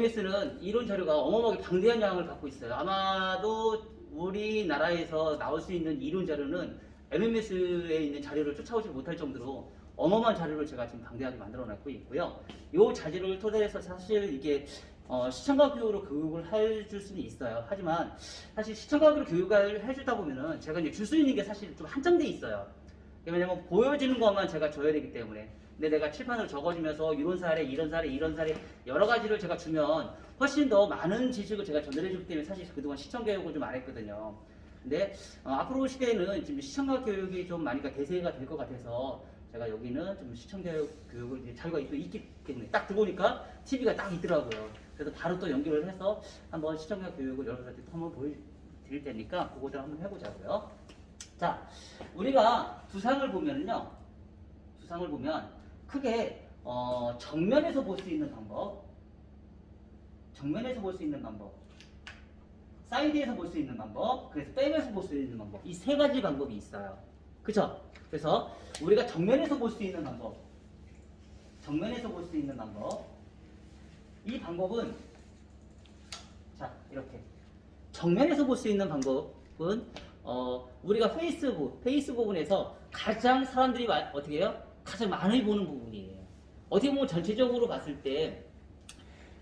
MMS는 이론 자료가 어마어마하게 방대한 양을 갖고 있어요. 아마도 우리나라에서 나올 수 있는 이론 자료는 MMS에 있는 자료를 쫓아오지 못할 정도로 어마어마한 자료를 제가 지금 방대하게 만들어 놨고 있고요. 이 자료를 토대로 해서 사실 이게 시청각 교육으로 교육을 해줄 수는 있어요. 하지만 사실 시청각으로 교육을 해주다 보면은 제가 이제 줄 수 있는 게 사실 좀 한정돼 있어요. 왜냐면 보여지는 것만 제가 줘야 되기 때문에. 근데 내가 칠판을 적어주면서 이런 사례, 이런 사례, 이런 사례 여러 가지를 제가 주면 훨씬 더 많은 지식을 제가 전달해 주기 때문에 사실 그동안 시청 교육을 좀 안 했거든요. 근데 앞으로 시대에는 지금 시청각 교육이 좀 많이 대세가 될 것 같아서 제가 여기는 좀 시청 교육을 이제 자료가 또 있기 때문에 딱 들어오니까 TV가 딱 있더라고요. 그래서 바로 또 연결을 해서 한번 시청각 교육을 여러분한테 한번 보여드릴 테니까 그거를 한번 해보자고요. 자, 우리가 두상을 보면요. 두상을 보면 크게 정면에서 볼 수 있는 방법, 정면에서 볼 수 있는 방법, 사이드에서 볼 수 있는 방법, 그래서 백에서 볼 수 있는 방법, 이 세 가지 방법이 있어요. 그쵸? 그래서 우리가 정면에서 볼 수 있는 방법, 정면에서 볼 수 있는 방법, 이 방법은 자 이렇게 정면에서 볼 수 있는 방법은 우리가 페이스북에서 가장 사람들이 어떻게 해요? 가장 많이 보는 부분이에요. 어떻게 보면 전체적으로 봤을 때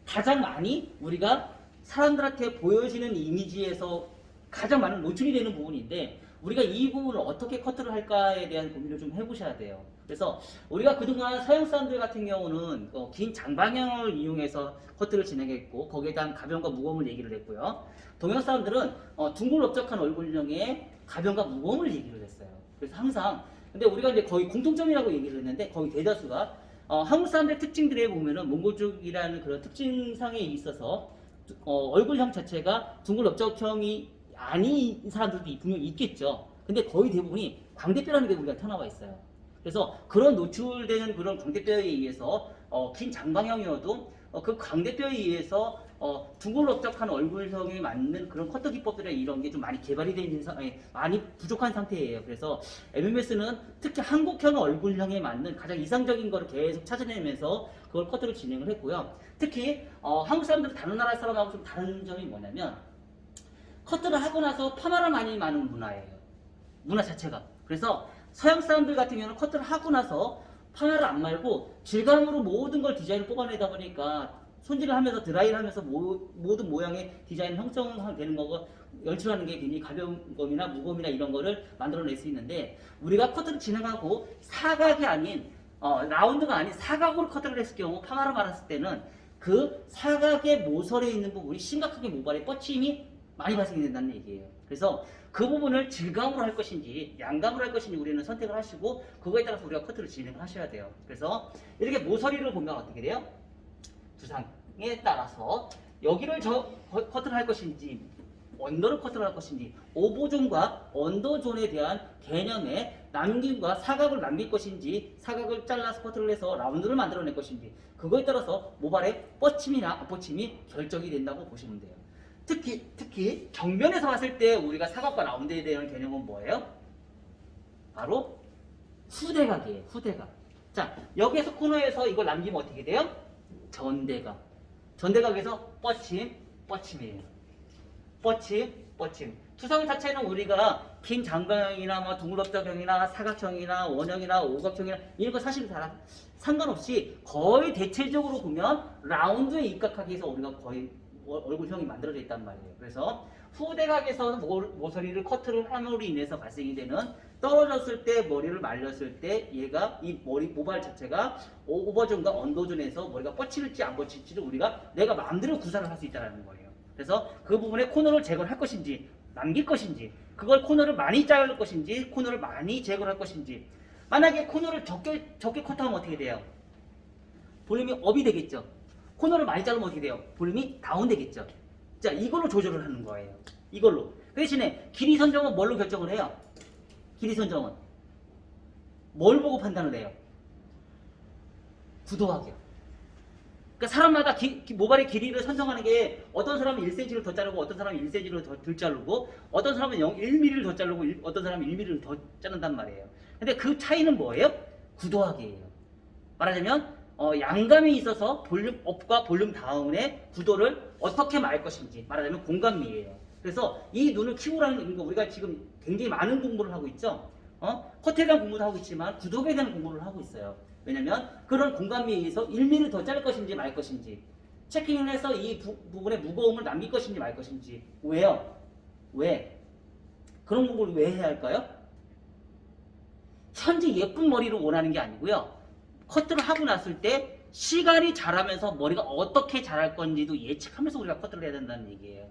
가장 많이 우리가 사람들한테 보여지는 이미지에서 가장 많은 노출이 되는 부분인데 우리가 이 부분을 어떻게 커트를 할까에 대한 고민을 좀 해보셔야 돼요. 그래서 우리가 그동안 서양 사람들 같은 경우는 긴 장방향을 이용해서 커트를 진행했고 거기에 대한 가벼움과 무거움을 얘기를 했고요. 동양 사람들은 둥글넓적한 얼굴형의 가벼움과 무거움을 얘기를 했어요. 그래서 항상 근데 우리가 이제 거의 공통점이라고 얘기를 했는데 거의 대다수가 한국 사람들의 특징들에 보면은 몽골족이라는 그런 특징상에 있어서 얼굴형 자체가 둥글넓적형이 아닌 사람들도 분명히 있겠죠. 근데 거의 대부분이 광대뼈라는 게 우리가 튀어나와 있어요. 그래서 그런 노출되는 그런 광대뼈에 의해서 긴 장방형이어도 그 광대뼈에 의해서 둥글넓적한 얼굴형에 맞는 그런 커터 기법들이 이런 게 좀 많이 개발이 되어 있는 많이 부족한 상태예요. 그래서 MMS는 특히 한국형 얼굴형에 맞는 가장 이상적인 거를 계속 찾아내면서 그걸 커트를 진행을 했고요. 특히 한국 사람들은 다른 나라 사람하고 좀 다른 점이 뭐냐면 커트를 하고 나서 파마를 많이 마는 문화예요. 문화 자체가. 그래서 서양 사람들 같은 경우는 커트를 하고 나서 파마를 안 말고 질감으로 모든 걸 디자인을 뽑아내다 보니까 손질을 하면서 드라이를 하면서 모든 모양의 디자인 형성되는 거고 연출하는 게 굉장히 가벼운 검이나 무거움이나 이런 거를 만들어낼 수 있는데 우리가 커트를 진행하고 사각이 아닌 라운드가 아닌 사각으로 커트를 했을 경우 파마를 말았을 때는 그 사각의 모서리에 있는 부분이 심각하게 모발에 뻗침이 많이 발생이 된다는 얘기예요. 그래서 그 부분을 질감으로 할 것인지 양감으로 할 것인지 우리는 선택을 하시고 그거에 따라서 우리가 커트를 진행을 하셔야 돼요. 그래서 이렇게 모서리를 보면 어떻게 돼요? 두상에 따라서 여기를 커트를 할 것인지 언더를 커트를 할 것인지 오버존과 언더존에 대한 개념의 남김과 사각을 남길 것인지 사각을 잘라서 커트를 해서 라운드를 만들어낼 것인지 그거에 따라서 모발의 뻗침이나 안 뻗침이 결정이 된다고 보시면 돼요. 특히 정면에서 봤을 때 우리가 사각과 라운드에 대한 개념은 뭐예요? 바로 후대각이에요. 후대각. 자, 여기에서 코너에서 이걸 남기면 어떻게 돼요? 전대각. 전대각에서 뻗침이에요. 뻗침. 투상 자체는 우리가 긴 장방형이나 뭐 둥글럽적형이나 사각형이나 원형이나 오각형이나 이런 거 사실 다 상관없이 거의 대체적으로 보면 라운드에 입각하기 위해서 우리가 거의 얼굴형이 만들어져 있단 말이에요. 그래서 후대각에서 모서리를 커트를 함으로 인해서 발생이 되는 떨어졌을 때 머리를 말렸을 때 얘가 이 모발 자체가 오버존과 언더존에서 머리가 뻗칠지 안 뻗칠지를 내가 마음대로 구사를 할 수 있다는 거예요. 그래서 그 부분에 코너를 제거를 할 것인지 남길 것인지 그걸 코너를 많이 자를 것인지 코너를 많이 제거를 할 것인지 만약에 코너를 적게 커트하면 어떻게 돼요? 볼륨이 업이 되겠죠. 코너를 많이 자르면 어떻게 돼요? 볼륨이 다운 되겠죠. 자, 이걸로 조절을 하는 거예요. 이걸로. 그 대신에 길이 선정은 뭘로 결정을 해요? 길이 선정은 뭘 보고 판단을 해요? 구도하게요. 그러니까 사람마다 모발의 길이를 선정하는 게 어떤 사람은 1cm를 더 자르고 어떤 사람은 1cm를 더 자르고 어떤 사람은 1mm를 더 자르고 어떤 사람은 1mm를 더 자른단 말이에요. 근데 그 차이는 뭐예요? 구도하기예요. 말하자면 양감이 있어서 볼륨 업과 볼륨 다운의 구도를 어떻게 말 것인지 말하자면 공감미예요. 그래서 이 눈을 키우라는 거 우리가 지금 굉장히 많은 공부를 하고 있죠. 커트에 대한 공부도 하고 있지만 구독에 대한 공부를 하고 있어요. 왜냐면 그런 공감미에 의해서 1mm 더 자를 것인지 말 것인지 체킹을 해서 이 부분의 무거움을 남길 것인지 말 것인지. 왜요? 왜? 그런 공부를 왜 해야 할까요? 현재 예쁜 머리를 원하는 게 아니고요. 커트를 하고 났을 때 시간이 자라면서 머리가 어떻게 자랄 건지도 예측하면서 우리가 커트를 해야 된다는 얘기예요.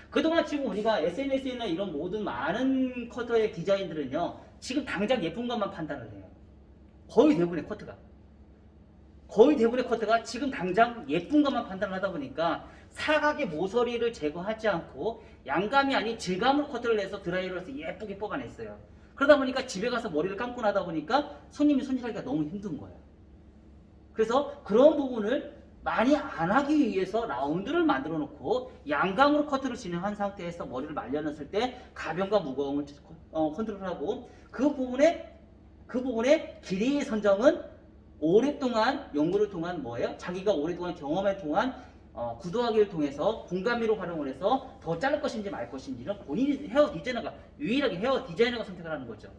그동안 지금 우리가 SNS나 이런 모든 많은 커터의 디자인들은요. 지금 당장 예쁜 것만 판단을 해요. 거의 대부분의 커트가 지금 당장 예쁜 것만 판단을 하다 보니까 사각의 모서리를 제거하지 않고 양감이 아닌 질감으로 커트를 해서 드라이어를 해서 예쁘게 뽑아냈어요. 그러다 보니까 집에 가서 머리를 감고 나다 보니까 손님이 손질하기가 너무 힘든 거예요. 그래서 그런 부분을 많이 안 하기 위해서 라운드를 만들어 놓고 양감으로 커트를 진행한 상태에서 머리를 말려놨을 때 가변과 무거움을 컨트롤하고 그 부분의 길이의 선정은 오랫동안 연구를 통한 뭐예요? 자기가 오랫동안 경험을 통한 구도하기를 통해서 공감미로 활용을 해서 더 자를 것인지 말 것인지는 본인이 헤어 디자이너가 유일하게 헤어 디자이너가 선택을 하는 거죠.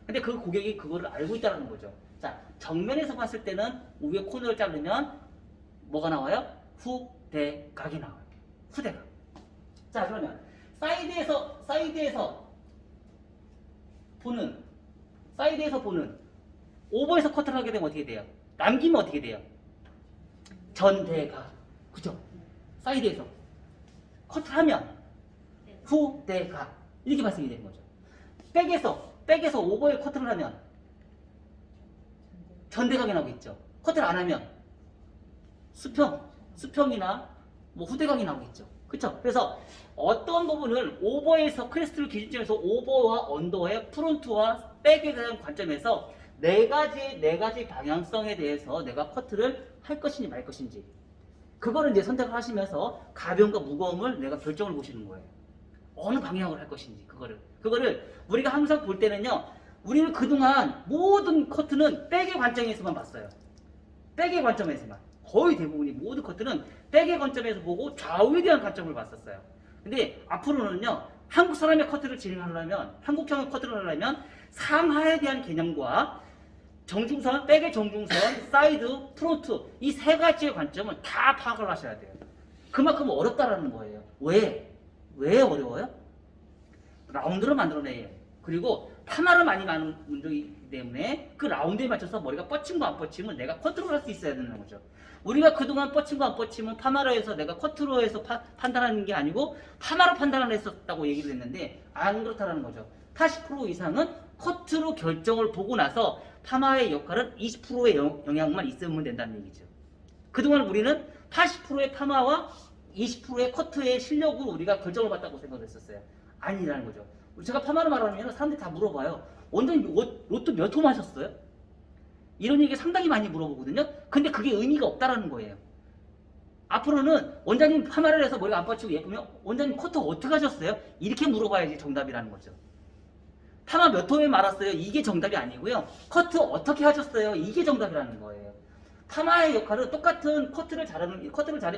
근데 그 고객이 그거를 알고 있다는 거죠. 자, 정면에서 봤을 때는 위에 코너를 자르면 뭐가 나와요? 후대각이 나와요. 후대각. 자, 그러면 사이드에서 보는 오버에서 커트를 하게 되면 어떻게 돼요? 남기면 어떻게 돼요? 전대각. 그죠? 사이드에서 커트하면 후대각 이렇게 발생이 되는 거죠. 백에서 오버에 커트를 하면 전대각이 나오겠죠. 커트를 안 하면 수평이나 뭐 후대각이 나오겠죠. 그쵸? 그래서 어떤 부분을 오버에서 크레스트를 기준점에서 오버와 언더의 프론트와 백에 대한 관점에서 네 가지 방향성에 대해서 내가 커트를 할 것인지 말 것인지 그거를 이제 선택을 하시면서 가벼움과 무거움을 내가 결정을 보시는 거예요. 어느 방향으로 할 것인지 그거를 우리가 항상 볼 때는요. 우리는 그동안 모든 커트는 백의 관점에서만 봤어요. 백의 관점에서만. 거의 대부분이 모든 커트는 백의 관점에서 보고 좌우에 대한 관점을 봤었어요. 근데 앞으로는요. 한국 사람의 커트를 진행하려면 한국형의 커트를 하려면 상하에 대한 개념과 정중선, 백의 정중선, 사이드, 프론트 이 세 가지의 관점을 다 파악을 하셔야 돼요. 그만큼 어렵다라는 거예요. 왜 어려워요? 라운드를 만들어내요. 그리고 파마를 많이 가는 분들이기 때문에 그 라운드에 맞춰서 머리가 뻗친 거 안 뻗침을 내가 컨트롤할 수 있어야 되는 거죠. 우리가 그동안 뻗친 거 안 뻗침은 파마로 해서 내가 커트로 해서 판단하는 게 아니고 파마로 판단을 했었다고 얘기를 했는데 안 그렇다는 거죠. 80% 이상은 커트로 결정을 보고 나서 파마의 역할은 20%의 영향만 있으면 된다는 얘기죠. 그동안 우리는 80%의 파마와 20%의 커트의 실력으로 우리가 결정을 받았다고 생각을 했었어요. 아니라는 거죠. 제가 파마를 말하면 사람들이 다 물어봐요. 원장님 로또 몇 홈 하셨어요? 이런 얘기 상당히 많이 물어보거든요. 근데 그게 의미가 없다라는 거예요. 앞으로는 원장님 파마를 해서 머리가 안 뻗치고 예쁘면 원장님 커트 어떻게 하셨어요? 이렇게 물어봐야지 정답이라는 거죠. 파마 몇 홈에 말았어요? 이게 정답이 아니고요. 커트 어떻게 하셨어요? 이게 정답이라는 거예요. 파마의 역할은 똑같은 커트를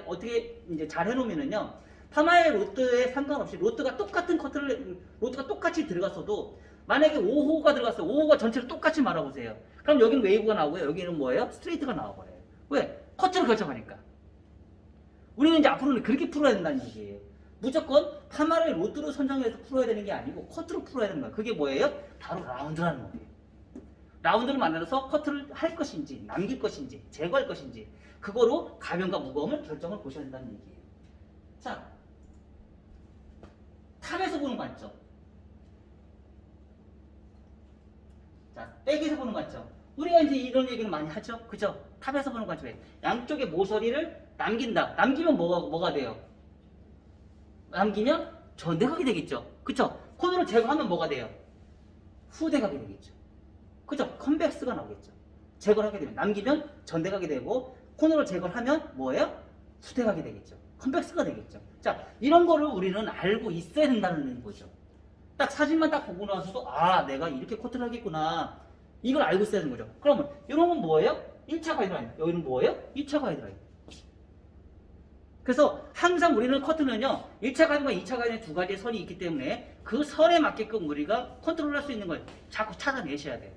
어떻게 이제 잘 해놓으면은요. 파마의 로트에 상관없이 로트가 똑같이 들어갔어도 만약에 5호가 들어갔어요. 5호가 전체를 똑같이 말아보세요. 그럼 여기는 웨이브가 나오고요. 여기는 뭐예요? 스트레이트가 나와버려요. 왜? 커트를 결정하니까. 우리는 이제 앞으로는 그렇게 풀어야 된다는 얘기예요. 무조건 파마를 로트로 선정해서 풀어야 되는 게 아니고 커트로 풀어야 되는 거예요. 그게 뭐예요? 바로 라운드라는 거예요. 라운드를 만들어서 커트를 할 것인지 남길 것인지 제거할 것인지 그거로 가변과 무거움을 결정을 보셔야 된다는 얘기예요. 자, 탑에서 보는 관점. 자, 백에서 보는 관점. 우리가 이제 이런 얘기를 많이 하죠. 그죠? 탑에서 보는 관점에 양쪽의 모서리를 남긴다. 남기면 뭐가 돼요? 남기면 전대각이 되겠죠. 그쵸? 코너를 제거하면 뭐가 돼요? 후대각이 되겠죠. 그죠? 컨벡스가 나오겠죠. 제거를 하게 되면 남기면 전대각이 되고 코너를 제거를 하면 뭐예요? 후대각이 되겠죠. 컨벡스가 되겠죠. 자, 이런 거를 우리는 알고 있어야 된다는 거죠. 딱 사진만 딱 보고 나서도 아, 내가 이렇게 커트를 하겠구나. 이걸 알고 있어야 되는 거죠. 그러면 이런 건 뭐예요? 1차 가이드라인. 여기는 뭐예요? 2차 가이드라인. 그래서 항상 우리는 커트는요, 1차 가이드와 2차 가이드의 두 가지의 선이 있기 때문에 그 선에 맞게끔 우리가 컨트롤할 수 있는 걸 자꾸 찾아내셔야 돼요.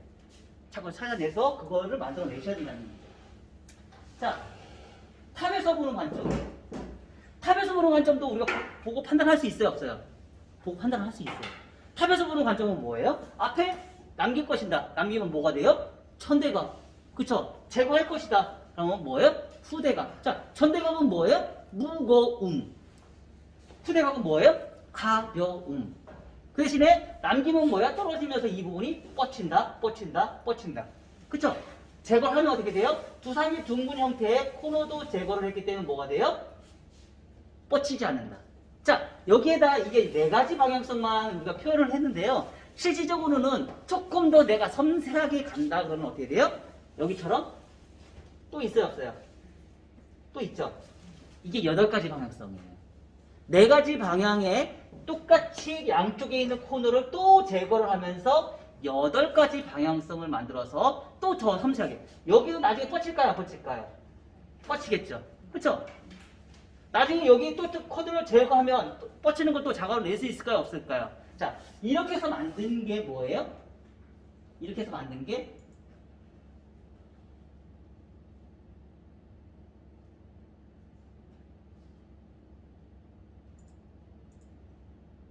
자꾸 찾아내서 그거를 만들어내셔야 된다는 거죠. 자, 탑에서 보는 관점. 탑에서 보는 관점도 우리가 보고 판단할 수 있어요, 없어요? 보고 판단할 수 있어요. 탑에서 보는 관점은 뭐예요? 앞에 남길 것이다. 남기면 뭐가 돼요? 천대각. 그쵸? 제거할 것이다. 그러면 뭐예요? 후대각. 자, 천대각은 뭐예요? 무거움. 후대각은 뭐예요? 가벼움. 그 대신에 남기면 뭐야? 떨어지면서 이 부분이 뻗친다, 뻗친다, 뻗친다. 그쵸? 제거를 하면 어떻게 돼요? 두상의 둥근 형태의 코너도 제거를 했기 때문에 뭐가 돼요? 뻗치지 않는다. 자, 여기에다 이게 네 가지 방향성만 우리가 표현을 했는데요. 실질적으로는 조금 더 내가 섬세하게 간다 그러면 어떻게 돼요? 여기처럼 또 있어요, 없어요? 또 있죠? 이게 8가지 방향성이에요. 4가지 방향에 똑같이 양쪽에 있는 코너를 또 제거를 하면서 8가지 방향성을 만들어서 또 더 섬세하게. 여기도 나중에 뻗칠까요? 안 뻗칠까요? 뻗치겠죠. 그쵸? 나중에 여기 또 코드를 제거하면 뻗치는 걸 또 자각을 낼 수 있을까요? 없을까요? 자, 이렇게 해서 만든 게 뭐예요? 이렇게 해서 만든 게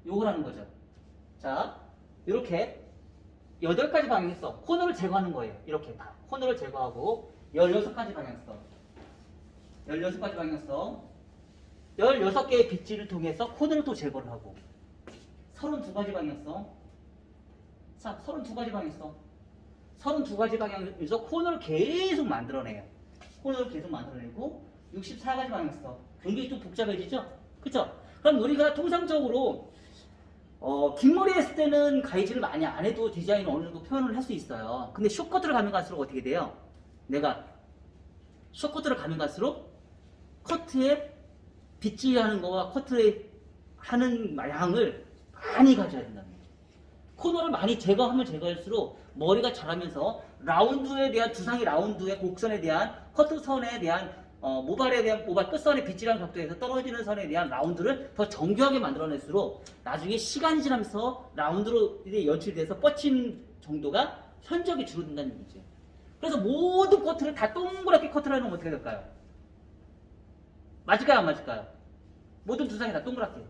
요거라는 거죠. 자, 이렇게 8가지 방향성, 코너를 제거하는 거예요. 이렇게 다. 코너를 제거하고 16가지 방향성. 16가지 방향성. 16개의 빗질을 통해서 코너를 또 제거를 하고 32가지 방향성. 자, 32가지 방향성. 32가지 방향에서 코너를 계속 만들어내요. 코너를 계속 만들어내고 64가지 방향성. 굉장히 좀 복잡해지죠? 그쵸? 그럼 우리가 통상적으로 긴 머리 했을 때는 가이즈를 많이 안 해도 디자인을 어느 정도 표현을 할 수 있어요. 근데 숏커트를 가면 갈수록 어떻게 돼요? 내가 숏커트를 가면 갈수록 커트에 빗질하는 거와 커트에 하는 양을 많이 가져야 된다는 거예요. 코너를 많이 제거하면 제거할수록 머리가 자라면서 라운드에 대한 두상의 라운드의 곡선에 대한 커트선에 대한 모발에 대한 모발 끝선의 빗질하는 각도에서 떨어지는 선에 대한 라운드를 더 정교하게 만들어낼수록 나중에 시간이 지나면서 라운드로 연출돼서 뻗친 정도가 현저하게 줄어든다는 얘기죠. 그래서 모든 커트를 다 동그랗게 커트를 하면 어떻게 될까요? 맞을까요? 안 맞을까요? 모든 두상이 다 동그랗게.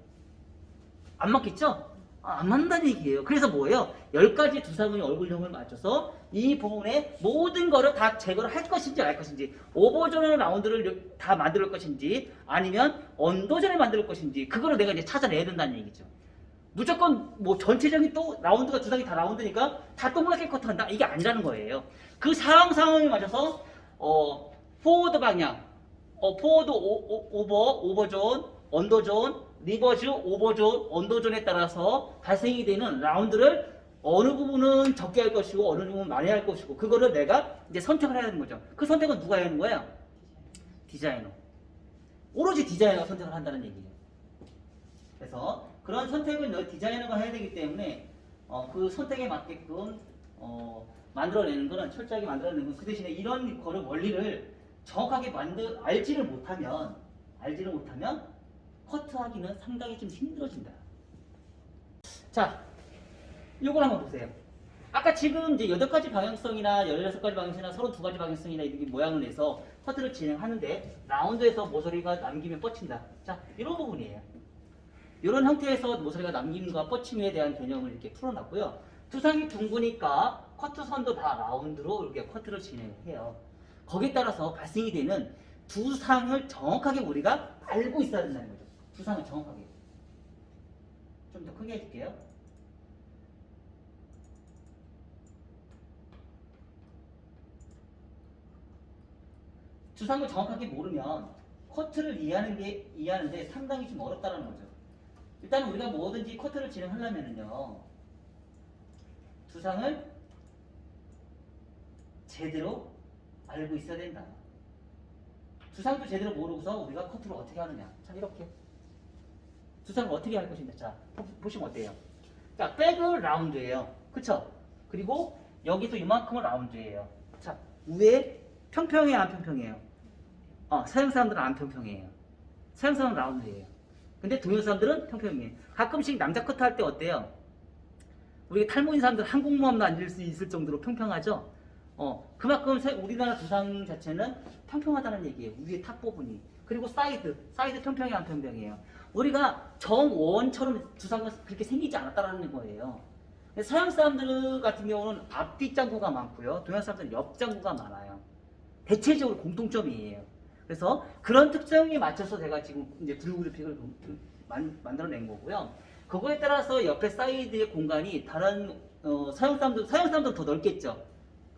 안 맞겠죠? 안 맞는다는 얘기예요. 그래서 뭐예요? 10가지 두상의 얼굴형을 맞춰서 이 부분에 모든 거를 다 제거를 할 것인지 알 것인지, 오버존의 라운드를 다 만들 것인지, 아니면 언더존을 만들 것인지, 그거를 내가 이제 찾아내야 된다는 얘기죠. 무조건 뭐 전체적인 또 라운드가 두상이 다 라운드니까 다 동그랗게 커트한다? 이게 아니라는 거예요. 그 상황에 맞춰서 포워드 방향, 포워드 오버존, 언더존, 리버즈, 오버존, 언더존에 따라서 발생이 되는 라운드를 어느 부분은 적게 할 것이고 어느 부분은 많이 할 것이고 그거를 내가 이제 선택을 해야 하는 거죠. 그 선택은 누가 해야 하는 거예요? 디자이너. 오로지 디자이너가 선택을 한다는 얘기예요. 그래서 그런 선택은 디자이너가 해야 되기 때문에 그 선택에 맞게끔 만들어내는 거는 철저하게 만들어내는 건 그 대신에 이런 거를 원리를 정확하게 알지를 못하면 커트하기는 상당히 좀 힘들어진다. 자, 이걸 한번 보세요. 아까 지금 이제 8가지 방향성이나 16가지 방향성이나 32가지 방향성이나 이렇게 모양을 내서 커트를 진행하는데 라운드에서 모서리가 남기면 뻗친다. 자, 이런 부분이에요. 이런 형태에서 모서리가 남김과 뻗침에 대한 개념을 이렇게 풀어놨고요. 두상이 둥그니까 커트선도 다 라운드로 이렇게 커트를 진행해요. 거기에 따라서 발생이 되는 두상을 정확하게 우리가 알고 있어야 된다는 거죠. 두상을 정확하게. 좀 더 크게 해줄게요. 두상을 정확하게 모르면 커트를 이해하는데 상당히 좀 어렵다는 거죠. 일단 우리가 뭐든지 커트를 진행하려면요. 두상을 제대로 알고 있어야 된다. 두상도 제대로 모르고서 우리가 커트를 어떻게 하느냐. 자, 이렇게. 두상을 어떻게 할 것인가. 자, 보시면 어때요? 자, 백은 라운드예요. 그쵸? 그리고 여기서 이만큼은 라운드예요. 자, 위에 평평해요, 안 평평해요? 서양 사람들은 안 평평해요. 서양 사람은 라운드예요. 근데 동양 사람들은 평평해요. 가끔씩 남자 커트 할 때 어때요? 우리 탈모인 사람들 한국모함도 앉을 수 있을 정도로 평평하죠? 그만큼 우리나라 두상 자체는 평평하다는 얘기예요. 위에 탑 부분이. 그리고 사이드 평평해, 안 평평해요? 우리가 정원처럼 두상은 그렇게 생기지 않았다는 거예요. 서양 사람들 같은 경우는 앞뒤 짱구가 많고요. 동양 사람들은 옆 짱구가 많아요. 대체적으로 공통점이에요. 그래서 그런 특성에 맞춰서 제가 지금 이제 블루그래픽을 만들어낸 거고요. 그거에 따라서 옆에 사이드의 공간이 다른 서양 사람들은 더 넓겠죠.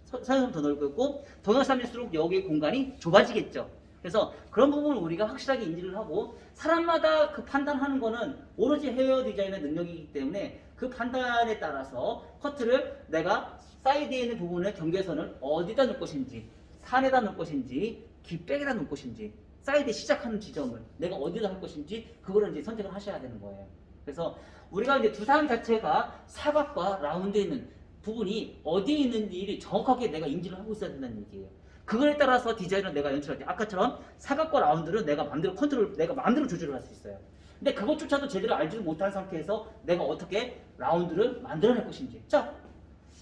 서양 사람은 더 넓고 동양 사람일수록 여기의 공간이 좁아지겠죠. 그래서 그런 부분을 우리가 확실하게 인지를 하고 사람마다 그 판단하는 거는 오로지 헤어 디자인의 능력이기 때문에 그 판단에 따라서 커트를 내가 사이드에 있는 부분의 경계선을 어디다 놓을 것인지 산에다 놓을 것인지 길백에다 놓을 것인지 사이드에 시작하는 지점을 내가 어디다 할 것인지 그거를 이제 선택을 하셔야 되는 거예요. 그래서 우리가 이제 두상 자체가 사각과 라운드에 있는 부분이 어디에 있는지를 정확하게 내가 인지를 하고 있어야 된다는 얘기예요. 그거에 따라서 디자인을 내가 연출할 때 아까처럼 사각과 라운드를 내가 마음대로 조절을 할 수 있어요. 근데 그것조차도 제대로 알지를 못한 상태에서 내가 어떻게 라운드를 만들어낼 것인지. 자,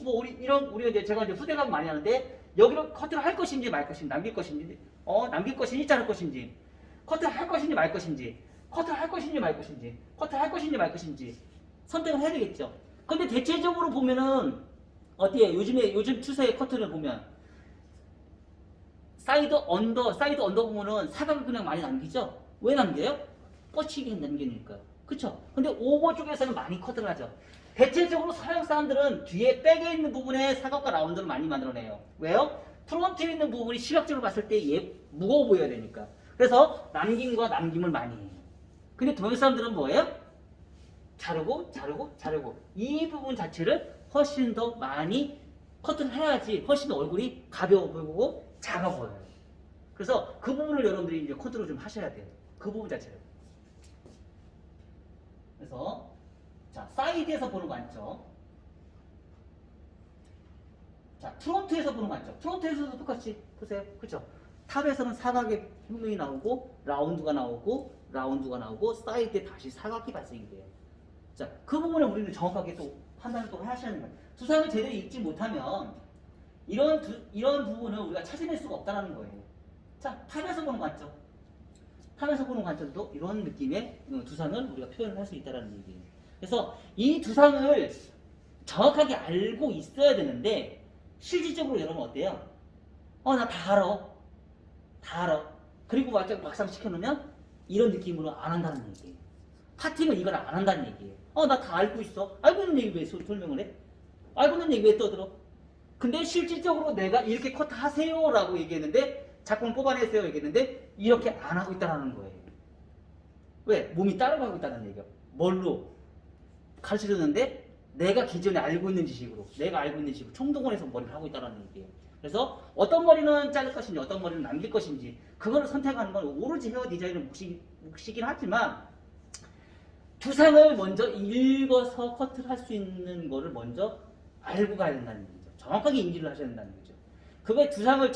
뭐 우리가 이제 제가 이제 후대감 많이 하는데 여기로 커트를 할 것인지 말 것인지 남길 것인지 남길 것인지 자를 것인지 커트를 할 것인지 말 것인지 커트를 할 것인지 말 것인지 커트를 할 것인지 말 것인지 선택을 해야 되겠죠. 근데 대체적으로 보면은 어때요? 요즘 추세의 커트를 보면 사이드 언더 보면은 사각을 그냥 많이 남기죠? 왜 남겨요? 뻗치게 남기니까. 그쵸? 근데 오버 쪽에서는 많이 커트를 하죠. 대체적으로 서양 사람들은 뒤에 백에 있는 부분에 사각과 라운드를 많이 만들어내요. 왜요? 프론트에 있는 부분이 시각적으로 봤을 때 무거워 보여야 되니까. 그래서 남김과 남김을 많이 해요. 근데 동양 사람들은 뭐예요? 자르고 이 부분 자체를 훨씬 더 많이 커트를 해야지 훨씬 더 얼굴이 가벼워 보이고 작아 보여요. 그래서 그 부분을 여러분들이 이제 컨트롤 좀 하셔야 돼요. 그 부분 자체를. 그래서 자, 사이드에서 보는 관점. 자, 프론트에서 보는 관점. 프론트에서도 똑같이 보세요. 그렇죠? 탑에서는 사각의 평면이 나오고 라운드가 나오고 사이드에 다시 사각이 발생이 돼요. 자, 그 부분을 우리는 정확하게 또 판단을 또 하셔야 하는 거예요. 두상을 제대로 읽지 못하면 이런 부분을 우리가 찾아낼 수가 없다는 거예요. 자, 탑에서 보는 관점. 탑에서 보는 관점도 이런 느낌의 두상을 우리가 표현을 할 수 있다는 얘기예요. 그래서 이 두상을 정확하게 알고 있어야 되는데 실질적으로 여러분 어때요? 나 다 알아. 그리고 막상 시켜놓으면 이런 느낌으로 안 한다는 얘기예요. 파팅은 이걸 안 한다는 얘기예요. 나 다 알고 있어. 알고 있는 얘기 왜 설명을 해? 알고 있는 얘기 왜 떠들어? 근데 실질적으로 내가 이렇게 커트 하세요 라고 얘기했는데 작품 뽑아내세요 얘기했는데 이렇게 안 하고 있다는 거예요. 왜? 몸이 따라가고 있다는 얘기예요. 뭘로? 가르쳐줬는데 내가 기존에 알고 있는 지식으로 총동원해서 머리를 하고 있다는 얘기예요. 그래서 어떤 머리는 자를 것인지 어떤 머리는 남길 것인지 그거를 선택하는 건 오로지 헤어 디자인의 몫이긴 하지만 두상을 먼저 읽어서 커트를 할 수 있는 거를 먼저 알고 가야 된다는 얘기죠. 정확하게 인지를 하셔야 된다는 거죠. 그거의 두상을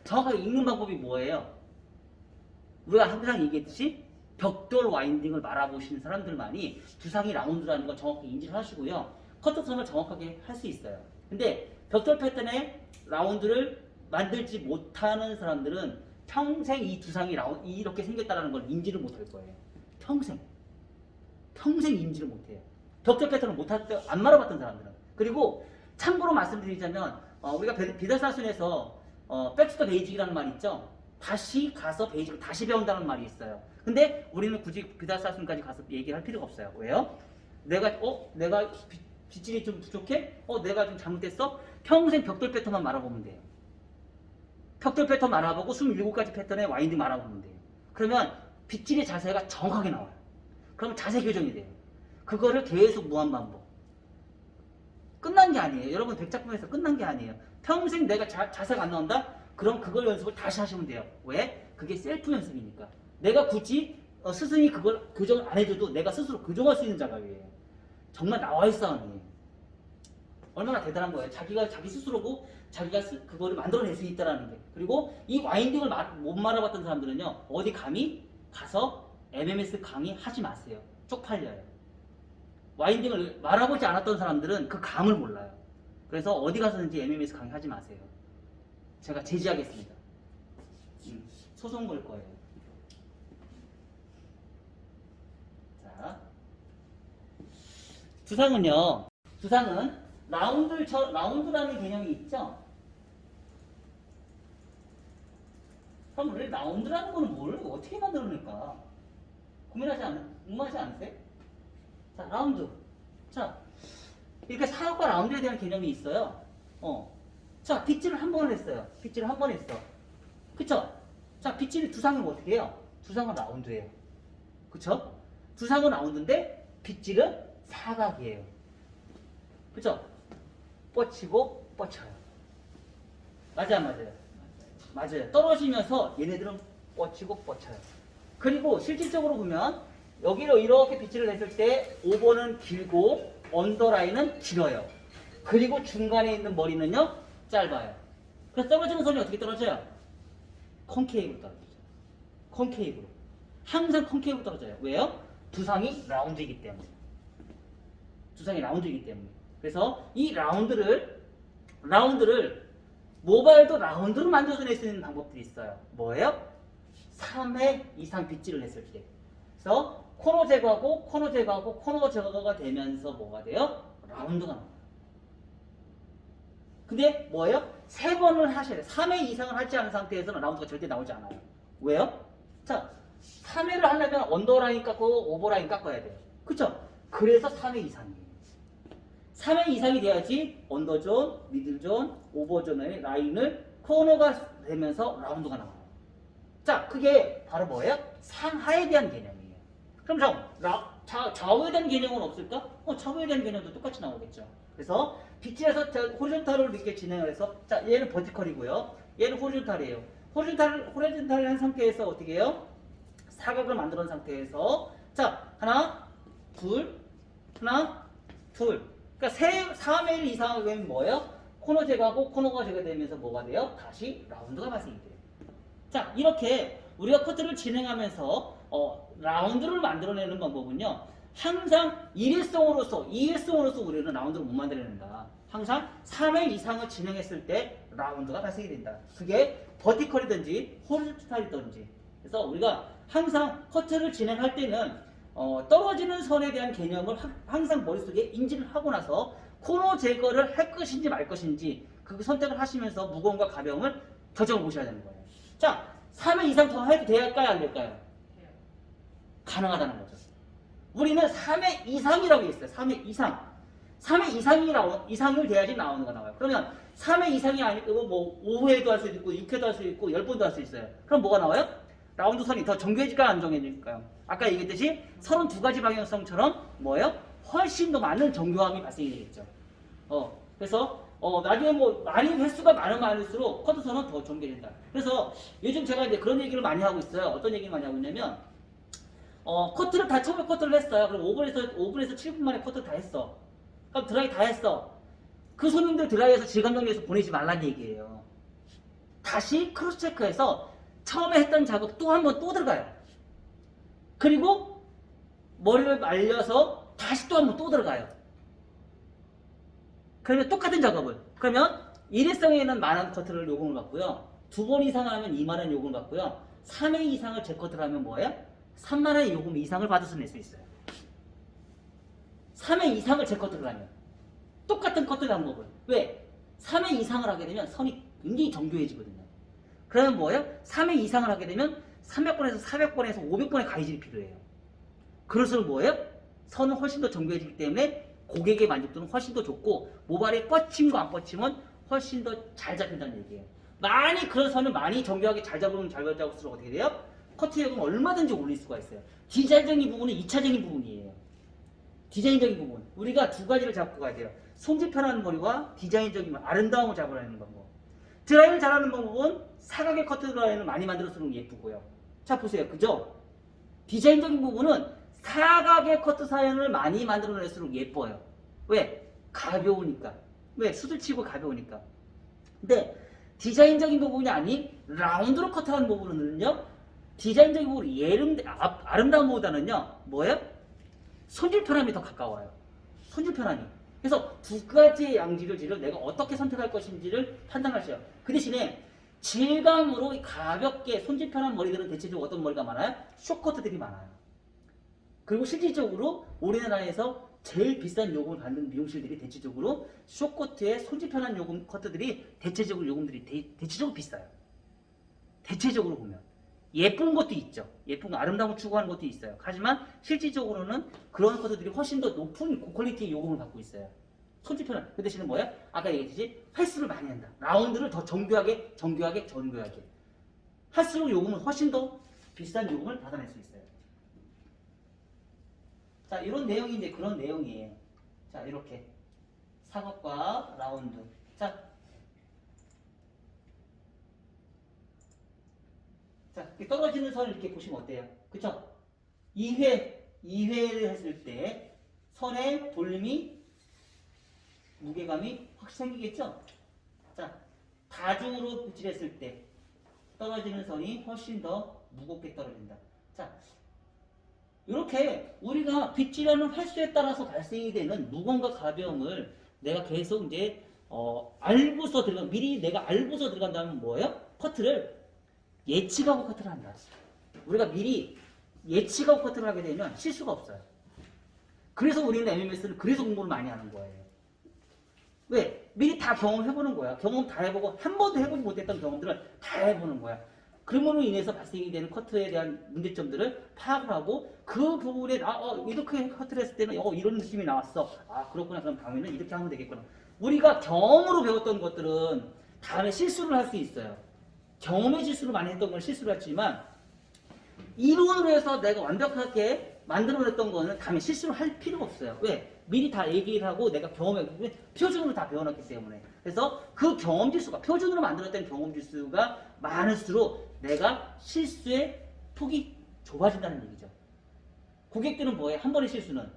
정확하게 읽는 방법이 뭐예요? 우리가 항상 얘기했듯이 벽돌 와인딩을 말아보시는 사람들만이 두상이 라운드라는 걸 정확히 인지를 하시고요. 커트선을 정확하게 할 수 있어요. 근데 벽돌 패턴의 라운드를 만들지 못하는 사람들은 평생 이 두상이 이렇게 생겼다는 걸 인지를 못할 거예요. 평생 인지를 못해요. 벽돌 패턴을 안 말아봤던 사람들은. 그리고 참고로 말씀드리자면 우리가 비달사순에서 백투더 베이직이라는 말이 있죠. 다시 가서 베이직을 다시 배운다는 말이 있어요. 근데 우리는 굳이 비달사순까지 가서 얘기할 필요가 없어요. 왜요? 내가 빗질이 좀 부족해? 내가 좀 잘못됐어? 평생 벽돌 패턴만 말아보면 돼요. 벽돌 패턴 말아보고 27가지 패턴의 와인딩 말아보면 돼요. 그러면 빗질의 자세가 정확하게 나와요. 그러면 자세 교정이 돼요. 그거를 계속 무한반복. 끝난 게 아니에요. 여러분 100작품에서 끝난 게 아니에요. 평생 내가 자세가 안 나온다? 그럼 그걸 연습을 다시 하시면 돼요. 왜? 그게 셀프 연습이니까. 내가 굳이 스승이 그걸 교정을 안 해줘도 내가 스스로 교정할 수 있는 작업이에요. 정말 나와의 싸움이에요. 얼마나 대단한 거예요. 자기가 자기 스스로고 자기가 그거를 만들어낼 수 있다라는 게. 그리고 이 와인딩을 못 말아봤던 사람들은요. 어디 감히 가서 MMS 강의 하지 마세요. 쪽팔려요. 와인딩을 말아보지 않았던 사람들은 그 감을 몰라요. 그래서 어디 가서든지 MMS 강의 하지 마세요. 제가 제지하겠습니다. 소송 걸 거예요. 자, 두상은요. 두상은 라운드라는 개념이 있죠. 그럼 원래 라운드라는 거는 뭘 어떻게 만들어낼까? 궁금하지 않으세요? 자, 라운드. 자, 이렇게 사각과 라운드에 대한 개념이 있어요. 자, 빗질을 한 번 했어요. 빗질을 한 번 했어. 그쵸? 자, 빗질이 두상은 어떻게 해요? 두상은 라운드예요. 그쵸? 두상은 라운드인데 빗질은 사각이에요. 그쵸? 뻗치고 뻗쳐요. 맞아요, 맞아요. 맞아요. 떨어지면서 얘네들은 뻗치고 뻗쳐요. 그리고 실질적으로 보면 여기로 이렇게 빗질을 했을 때 오버는 길고 언더라인은 길어요. 그리고 중간에 있는 머리는요 짧아요. 그래서 떨어지는 선이 어떻게 떨어져요? 콘케이브로 떨어져요. 콘케이브로. 항상 콘케이브로 떨어져요. 왜요? 두상이 라운드이기 때문에. 두상이 라운드이기 때문에. 그래서 이 라운드를 모바일도 라운드로 만들어낼 수 있는 방법들이 있어요. 뭐예요? 3회 이상 빗질을 했을 때. 그래서 코너 제거하고 코너 제거가 되면서 뭐가 돼요? 라운드가 나와요. 근데 뭐예요? 3번을 하셔야 돼요. 3회 이상을 하지 않은 상태에서는 라운드가 절대 나오지 않아요. 왜요? 자, 3회를 하려면 언더라인 깎고 오버라인 깎아야 돼요. 그쵸? 그래서 3회 이상이에요. 3회 이상이 돼야지 언더존, 미들존, 오버존의 라인을 코너가 되면서 라운드가 나와요. 자, 그게 바로 뭐예요? 상하에 대한 개념이에요. 그럼 좌우에 대한 개념은 없을까? 좌우에 대한 개념도 똑같이 나오겠죠. 그래서 빗질에서 호리존탈을 이렇게 진행을 해서 자, 얘는 버티컬이고요. 얘는 호리존탈이에요. 호리존탈을 한 상태에서 어떻게 해요? 사각을 만들어 놓은 상태에서 자, 하나, 둘. 그러니까 3회 이상을 되면 뭐예요? 코너 제거하고 코너가 제거되면서 뭐가 돼요? 다시 라운드가 발생이 돼요. 자, 이렇게 우리가 커트를 진행하면서 라운드를 만들어내는 방법은요. 항상 일회성으로서 우리는 라운드를 못 만들어낸다. 항상 3회 이상을 진행했을 때 라운드가 발생이 된다. 그게 버티컬이든지 호리존탈이든지. 그래서 우리가 항상 커트를 진행할 때는 떨어지는 선에 대한 개념을 항상 머릿속에 인지를 하고 나서 코너 제거를 할 것인지 말 것인지 그 선택을 하시면서 무거움과 가벼움을 결정을 보셔야 되는 거예요. 자, 3회 이상 더 해도 될까요? 안 될까요? 가능하다는 거죠. 우리는 3회 이상이라고 했어요. 3회 이상. 3회 이상을 돼야지 라운드가 나와요. 그러면 3회 이상이 아니고 뭐 5회도 할 수 있고 6회도 할 수 있고 10번도 할 수 있어요. 그럼 뭐가 나와요? 라운드 선이 더 정교해질까요? 안 정교해질까요? 아까 얘기했듯이 32가지 방향성처럼 뭐예요? 훨씬 더 많은 정교함이 발생이 되겠죠. 그래서 나중에 뭐 많이 횟수가 많을수록 커트선은 더 정교해진다. 그래서 요즘 제가 이제 그런 얘기를 많이 하고 있어요. 어떤 얘기를 많이 하고 있냐면 커트를 다 처음에 커트를 했어요. 그럼 5분에서 7분 만에 커트를 다 했어. 그럼 드라이 다 했어. 그 손님들 드라이에서 질감 정리해서 보내지 말란 얘기예요. 다시 크로스 체크해서 처음에 했던 작업 또 한 번 또 들어가요. 그리고 머리를 말려서 다시 또 한 번 또 들어가요. 그러면 똑같은 작업을. 그러면 일회성에는 만원 커트를 요금을 받고요. 2번 이상 하면 2만원 요금을 받고요. 3회 이상을 재커트를 하면 뭐예요? 3만원의 요금 이상을 받아서 낼 수 있어요. 3회 이상을 재커트를 하면. 똑같은 커트 방법을. 왜? 3회 이상을 하게 되면 선이 굉장히 정교해지거든요. 그러면 뭐예요? 3회 이상을 하게 되면 300번에서 400번에서 500번의 가위질이 필요해요. 그럴수록 뭐예요? 선은 훨씬 더 정교해지기 때문에 고객의 만족도는 훨씬 더 좋고 모발의 뻗침과 안 뻗침은 훨씬 더 잘 잡힌다는 얘기예요. 많이 그런 선을 많이 정교하게 잘 잡으면 잘 잡을수록 어떻게 돼요? 커트 요금은 얼마든지 올릴 수가 있어요. 디자인적인 부분은 2차적인 부분이에요. 디자인적인 부분. 우리가 두 가지를 잡고 가야 돼요. 손질 편한 머리와 디자인적인 아름다움을 잡으려는 방법. 드라이를 잘하는 방법은 사각의 커트 드라이를 많이 만들어주는 예쁘고요. 자, 보세요. 그죠? 디자인적인 부분은 사각의 커트 사연을 많이 만들어낼수록 예뻐요. 왜? 가벼우니까. 왜? 숱을 치고 가벼우니까. 근데 디자인적인 부분이 아닌 라운드로 커트하는 부분은요, 디자인적인 부분이 아름다움보다는요, 뭐예요? 손질 편함이 더 가까워요. 손질 편함이. 그래서 두 가지의 양지를 내가 어떻게 선택할 것인지를 판단하셔요. 그 대신에 질감으로 가볍게 손질 편한 머리들은 대체적으로 어떤 머리가 많아요? 숏커트들이 많아요. 그리고 실질적으로 우리나라에서 제일 비싼 요금을 받는 미용실들이 대체적으로 숏커트에 손질 편한 요금 커트들이 대체적으로 요금들이 대체적으로 비싸요. 대체적으로 보면 예쁜 것도 있죠. 예쁜 거 아름다움을 추구하는 것도 있어요. 하지만 실질적으로는 그런 커트들이 훨씬 더 높은 고퀄리티의 요금을 받고 있어요. 손질 편한. 그 대신에 뭐야? 아까 얘기했듯이 횟수를 많이 한다. 라운드를 더 정교하게 할수록 요금은 훨씬 더 비싼 요금을 받아낼 수 있어요. 자, 이런 내용이 이제 그런 내용이에요. 자, 이렇게 사각과 라운드. 자, 떨어지는 선을 이렇게 보시면 어때요? 그쵸? 2회를 했을 때 선의 볼륨이, 무게감이 확 생기겠죠? 자, 다중으로 빗질했을 때 떨어지는 선이 훨씬 더 무겁게 떨어진다. 자, 이렇게 우리가 빗질하는 횟수에 따라서 발생이 되는 무거움과 가벼움을 내가 계속 이제 미리 내가 알고서 들어간다면 뭐예요? 커트를 예측하고 커트를 한다. 우리가 미리 예측하고 커트를 하게 되면 실수가 없어요. 그래서 우리는 MMS를 그래서 공부를 많이 하는 거예요. 왜? 미리 다 경험해보는 거야. 경험 다 해보고 한 번도 해보지 못했던 경험들을 다 해보는 거야. 그럼으로 인해서 발생이 되는 커트에 대한 문제점들을 파악을 하고 그 부분에 이렇게 커트를 했을 때는 이런 느낌이 나왔어. 아, 그렇구나. 그럼 다음에는 이렇게 하면 되겠구나. 우리가 경험으로 배웠던 것들은 다음에 실수를 할 수 있어요. 경험의 실수를 많이 했던 건 실수를 했지만 이론으로 해서 내가 완벽하게 만들어냈던 거는 다음에 실수를 할 필요가 없어요. 왜? 미리 다 얘기를 하고 내가 경험했기 표준으로 다 배워놨기 때문에. 그래서 그 경험 지수가 표준으로 만들었던 경험 지수가 많을수록 내가 실수의 폭이 좁아진다는 얘기죠. 고객들은 뭐예요? 한 번의 실수는